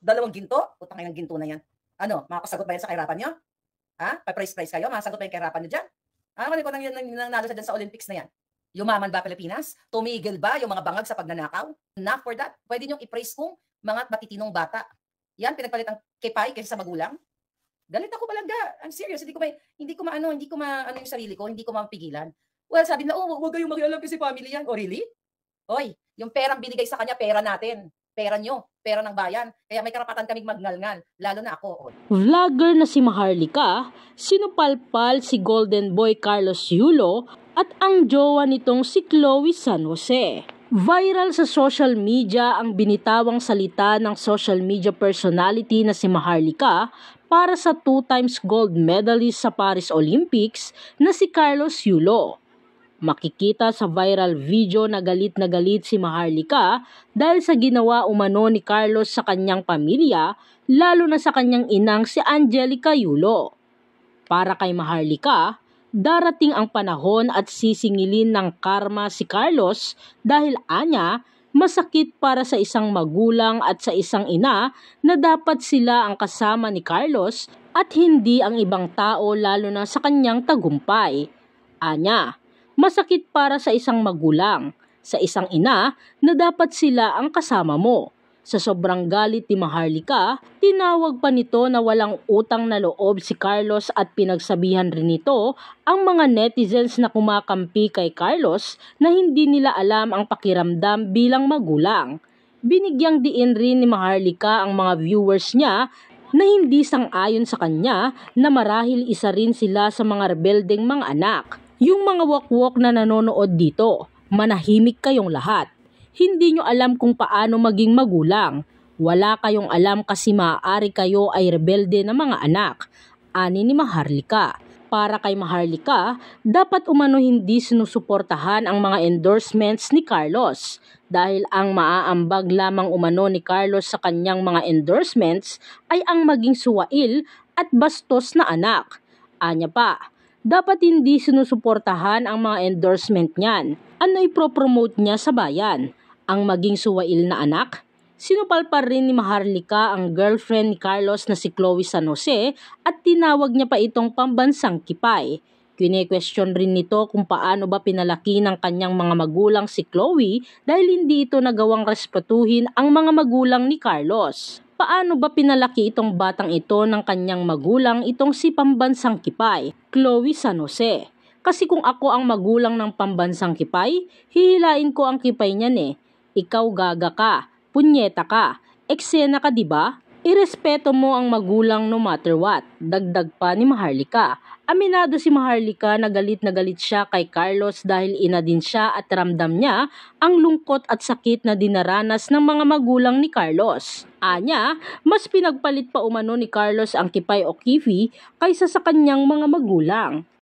2 ginto? Putang inang ginto na yan. Ano, makakasagot ba yan sa kahirapan niyo? Ha? Pa-price-price kayo? Makasagot ba yung kahirapan niyo diyan? Ano ko nang nanalo siya diyan sa Olympics na yan? Yumaman ba Pilipinas? Tumigil ba yung mga bangag sa pagnanakaw? Enough for that. Pwede niyong i-praise kung mga matitinong bata. Yan, pinagpalit ang kipay kaysa sa magulang. Galit ako talaga. I'm serious. Hindi ko maano yung sarili ko, hindi ko mapigilan. Well, sabi nila, oh, huwag kayong makialam kasi family yan. Oh, really? Oy, yung perang binigay sa kanya, pera natin. Pera nyo, pera ng bayan. Kaya may karapatan kaming magngalngal, lalo na ako. Oh. Vlogger na si Maharlika, sinupalpal si Golden Boy Carlos Yulo at ang jowa nitong si Chloe San Jose. Viral sa social media ang binitawang salita ng social media personality na si Maharlika para sa 2 times gold medalist sa Paris Olympics na si Carlos Yulo. Makikita sa viral video na galit si Maharlika dahil sa ginawa umano ni Carlos sa kanyang pamilya, lalo na sa kanyang inang si Angelica Yulo. Para kay Maharlika, darating ang panahon at sisingilin ng karma si Carlos dahil anya, masakit para sa isang magulang at sa isang ina na dapat sila ang kasama ni Carlos at hindi ang ibang tao lalo na sa kanyang tagumpay. Anya, masakit para sa isang magulang, sa isang ina na dapat sila ang kasama mo. Sa sobrang galit ni Maharlika, tinawag pa nito na walang utang na loob si Carlos at pinagsabihan rin nito ang mga netizens na kumakampi kay Carlos na hindi nila alam ang pakiramdam bilang magulang. Binigyang diin rin ni Maharlika ang mga viewers niya na hindi sang-ayon sa kanya na marahil isa rin sila sa mga rebeldeng mga anak. Yung mga wakwok na nanonood dito, manahimik kayong lahat. Hindi nyo alam kung paano maging magulang. Wala kayong alam kasi maaari kayo ay rebelde na mga anak. Ani ni Maharlika. Para kay Maharlika, dapat umano hindi sinusuportahan ang mga endorsements ni Carlos. Dahil ang maaambag lamang umano ni Carlos sa kanyang mga endorsements ay ang maging suwail at bastos na anak. Anya pa, dapat hindi sinusuportahan ang mga endorsement niyan. Ano ipropromote niya sa bayan? Ang maging suwail na anak? Sinupalpal rin ni Maharlika ang girlfriend ni Carlos na si Chloe San Jose at tinawag niya pa itong pambansang kipay. Kine-question rin nito kung paano ba pinalaki ng kanyang mga magulang si Chloe dahil hindi ito nagawang respetuhin ang mga magulang ni Carlos. Paano ba pinalaki itong batang ito ng kanyang magulang itong si pambansang kipay, Chloe San Jose? Kasi kung ako ang magulang ng pambansang kipay, hihilain ko ang kipay niyan eh. Ikaw gaga ka, punyeta ka, eksena ka diba? Irespeto mo ang magulang no matter what, dagdag pa ni Maharlika. Aminado si Maharlika na galit siya kay Carlos dahil ina din siya at ramdam niya ang lungkot at sakit na dinaranas ng mga magulang ni Carlos. Anya, mas pinagpalit pa umano ni Carlos ang kipay o kifi kaysa sa kanyang mga magulang.